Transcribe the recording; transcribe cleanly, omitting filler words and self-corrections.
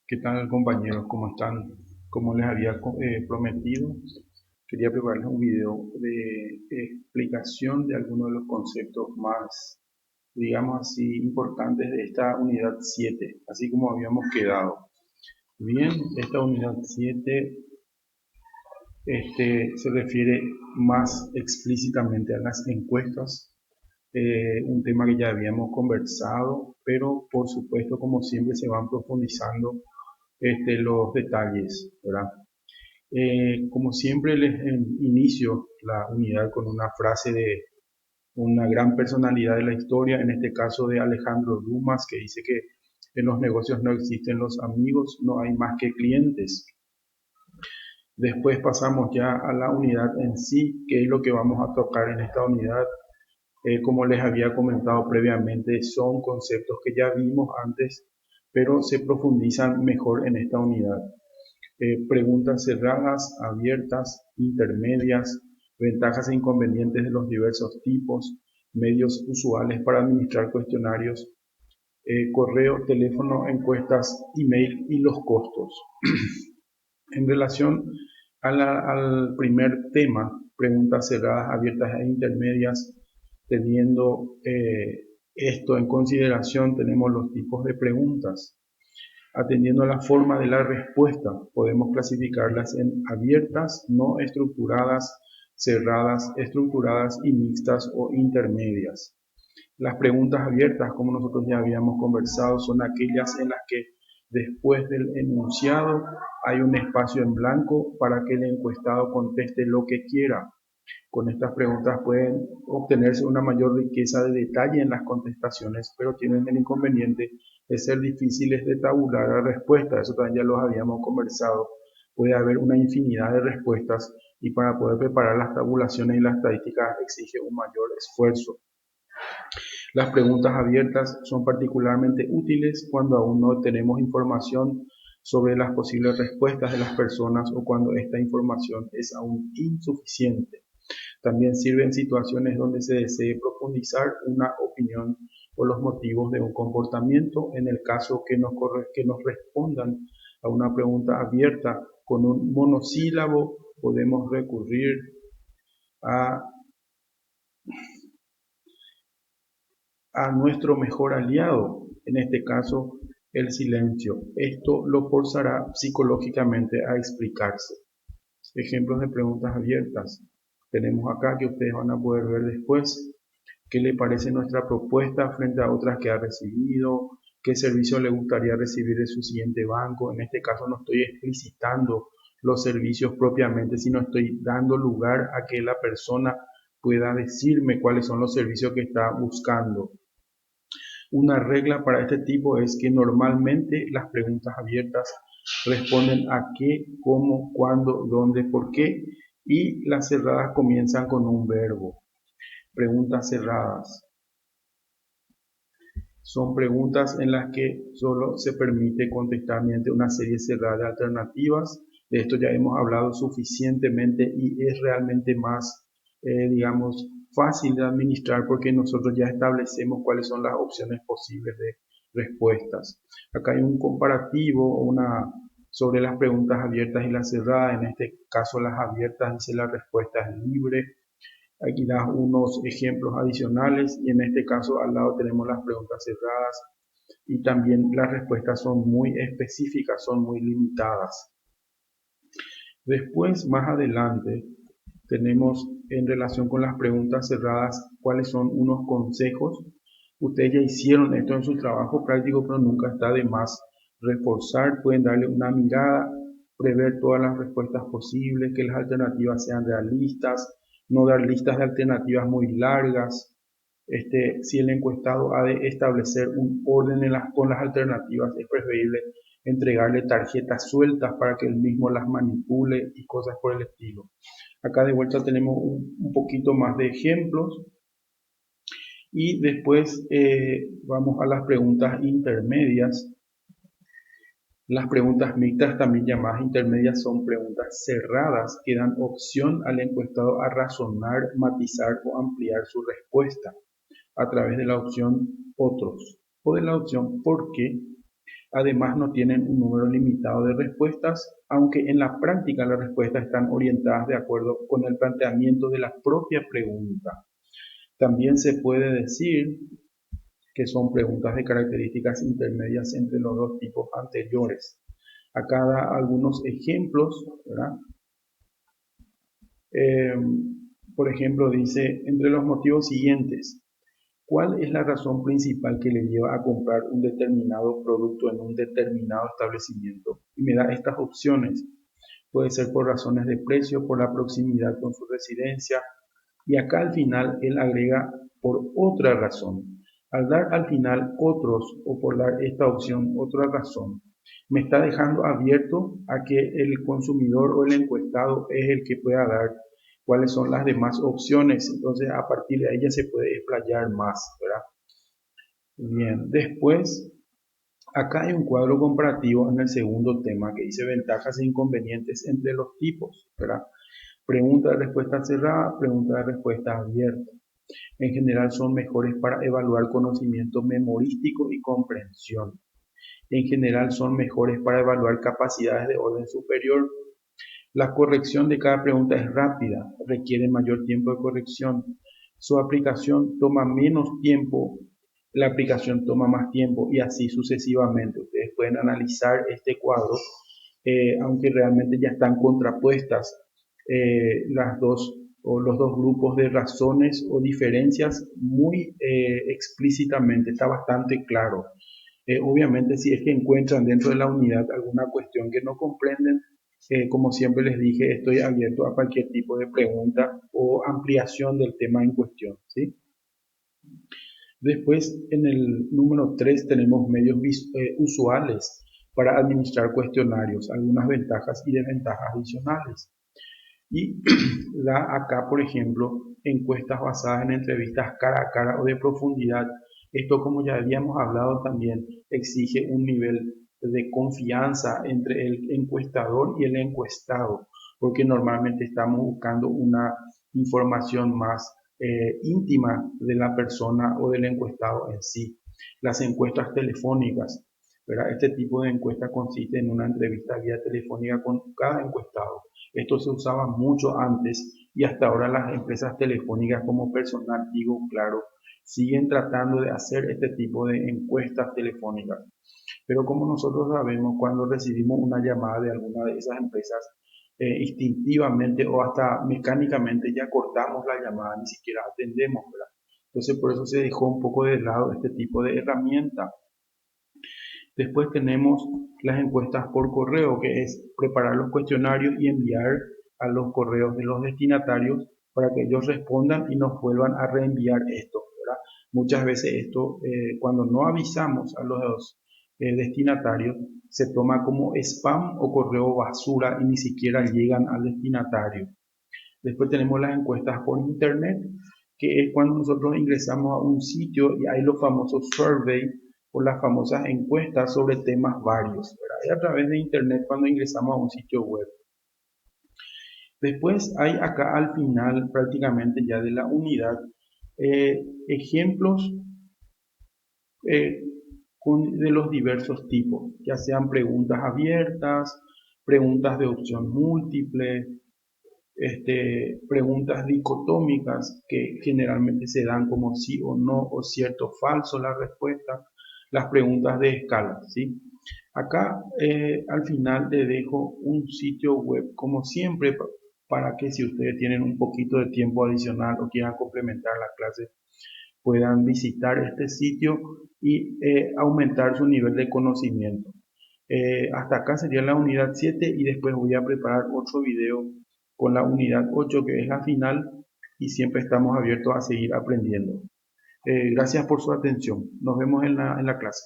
¿Qué tal, compañeros? ¿Cómo están? Como les había prometido, quería prepararles un video de explicación de algunos de los conceptos más, digamos así, importantes de esta unidad 7, así como habíamos quedado. Bien, esta unidad 7 se refiere más explícitamente a las encuestas, un tema que ya habíamos conversado, pero por supuesto, como siempre, se van profundizando los detalles, ¿verdad? Como siempre, les inicio la unidad con una frase de una gran personalidad de la historia, en este caso de Alejandro Dumas, que dice que en los negocios no existen los amigos, no hay más que clientes. Después pasamos ya a la unidad en sí, que es lo que vamos a tocar en esta unidad. Como les había comentado previamente, son conceptos que ya vimos antes, pero se profundizan mejor en esta unidad. Preguntas cerradas, abiertas, intermedias, ventajas e inconvenientes de los diversos tipos, medios usuales para administrar cuestionarios, correo, teléfono, encuestas, email y los costos. En relación al primer tema, preguntas cerradas, abiertas e intermedias, teniendo esto en consideración, tenemos los tipos de preguntas. Atendiendo a la forma de la respuesta, podemos clasificarlas en abiertas, no estructuradas, cerradas, estructuradas y mixtas o intermedias. Las preguntas abiertas, como nosotros ya habíamos conversado, son aquellas en las que después del enunciado hay un espacio en blanco para que el encuestado conteste lo que quiera. Con estas preguntas pueden obtenerse una mayor riqueza de detalle en las contestaciones, pero tienen el inconveniente de ser difíciles de tabular la respuesta. Eso también ya los habíamos conversado. Puede haber una infinidad de respuestas y para poder preparar las tabulaciones y las estadísticas exige un mayor esfuerzo. Las preguntas abiertas son particularmente útiles cuando aún no tenemos información sobre las posibles respuestas de las personas o cuando esta información es aún insuficiente. También sirve en situaciones donde se desee profundizar una opinión o los motivos de un comportamiento. En el caso que nos respondan a una pregunta abierta con un monosílabo, podemos recurrir a, a nuestro mejor aliado, en este caso el silencio. Esto lo forzará psicológicamente a explicarse. Ejemplos de preguntas abiertas. Tenemos acá que ustedes van a poder ver después. ¿Qué le parece nuestra propuesta frente a otras que ha recibido? ¿Qué servicio le gustaría recibir de su siguiente banco? En este caso no estoy explicitando los servicios propiamente, sino estoy dando lugar a que la persona pueda decirme cuáles son los servicios que está buscando. Una regla para este tipo es que normalmente las preguntas abiertas responden a qué, cómo, cuándo, dónde, por qué, y las cerradas comienzan con un verbo. Preguntas cerradas son preguntas en las que solo se permite contestar mediante una serie cerrada de alternativas. De esto ya hemos hablado suficientemente y es realmente más, digamos, fácil de administrar porque nosotros ya establecemos cuáles son las opciones posibles de respuestas. Acá hay un comparativo sobre las preguntas abiertas y las cerradas. En este caso, las abiertas dice la respuesta es libre. Aquí da unos ejemplos adicionales y en este caso al lado tenemos las preguntas cerradas y también las respuestas son muy específicas, son muy limitadas. Después, más adelante, tenemos en relación con las preguntas cerradas cuáles son unos consejos. Ustedes ya hicieron esto en su trabajo práctico, pero nunca está de más reforzar. Pueden darle una mirada, prever todas las respuestas posibles, que las alternativas sean realistas, no dar listas de alternativas muy largas. Si el encuestado ha de establecer un orden con las alternativas, es preferible entregarle tarjetas sueltas para que él mismo las manipule y cosas por el estilo. Acá de vuelta tenemos un poquito más de ejemplos y después vamos a las preguntas intermedias. Las preguntas mixtas, también llamadas intermedias, son preguntas cerradas que dan opción al encuestado a razonar, matizar o ampliar su respuesta a través de la opción otros o de la opción por qué. Además, no tienen un número limitado de respuestas, aunque en la práctica las respuestas están orientadas de acuerdo con el planteamiento de la propia pregunta. También se puede decir que son preguntas de características intermedias entre los dos tipos anteriores. Acá da algunos ejemplos, ¿verdad? Por ejemplo, dice, entre los motivos siguientes, ¿cuál es la razón principal que le lleva a comprar un determinado producto en un determinado establecimiento? Y me da estas opciones. Puede ser por razones de precio, por la proximidad con su residencia. Y acá al final él agrega por otra razón. Al dar al final otros o por dar esta opción otra razón, me está dejando abierto a que el consumidor o el encuestado es el que pueda dar cuáles son las demás opciones. Entonces a partir de ahí ya se puede explayar más, ¿verdad? Bien, después acá hay un cuadro comparativo en el segundo tema que dice ventajas e inconvenientes entre los tipos, ¿verdad? Pregunta de respuesta cerrada, pregunta de respuesta abierta. En general son mejores para evaluar conocimiento memorístico y comprensión. En general son mejores para evaluar capacidades de orden superior. La corrección de cada pregunta es rápida, requiere mayor tiempo de corrección. Su aplicación toma menos tiempo, la aplicación toma más tiempo y así sucesivamente. Ustedes pueden analizar este cuadro, aunque realmente ya están contrapuestas las dos o los dos grupos de razones o diferencias muy explícitamente, está bastante claro. Obviamente, si es que encuentran dentro de la unidad alguna cuestión que no comprenden, como siempre les dije, estoy abierto a cualquier tipo de pregunta o ampliación del tema en cuestión, ¿sí? Después, en el número 3 tenemos medios usuales para administrar cuestionarios, algunas ventajas y desventajas adicionales. Y da acá, por ejemplo, encuestas basadas en entrevistas cara a cara o de profundidad. Esto, como ya habíamos hablado también, exige un nivel de confianza entre el encuestador y el encuestado, porque normalmente estamos buscando una información más íntima de la persona o del encuestado en sí. Las encuestas telefónicas, ¿verdad? Este tipo de encuesta consiste en una entrevista vía telefónica con cada encuestado. Esto se usaba mucho antes y hasta ahora las empresas telefónicas como Personal, Tigo, Claro, siguen tratando de hacer este tipo de encuestas telefónicas. Pero como nosotros sabemos, cuando recibimos una llamada de alguna de esas empresas, instintivamente o hasta mecánicamente ya cortamos la llamada, ni siquiera atendemos, ¿verdad? Entonces por eso se dejó un poco de lado este tipo de herramienta. Después tenemos las encuestas por correo, que es preparar los cuestionarios y enviar a los correos de los destinatarios para que ellos respondan y nos vuelvan a reenviar esto, ¿verdad? Muchas veces esto, cuando no avisamos a los destinatarios, se toma como spam o correo basura y ni siquiera llegan al destinatario. Después tenemos las encuestas por internet, que es cuando nosotros ingresamos a un sitio y hay los famosos surveys o las famosas encuestas sobre temas varios, ¿verdad? Es a través de internet cuando ingresamos a un sitio web. Después hay acá al final prácticamente ya de la unidad ejemplos eh, de los diversos tipos, ya sean preguntas abiertas, preguntas de opción múltiple, preguntas dicotómicas que generalmente se dan como sí o no o cierto o falso la respuesta, las preguntas de escala, ¿sí? Acá al final te dejo un sitio web como siempre para que si ustedes tienen un poquito de tiempo adicional o quieran complementar la clase puedan visitar este sitio y aumentar su nivel de conocimiento. Hasta acá sería la unidad 7 y después voy a preparar otro video con la unidad 8 que es la final y siempre estamos abiertos a seguir aprendiendo. Gracias por su atención. Nos vemos en la clase.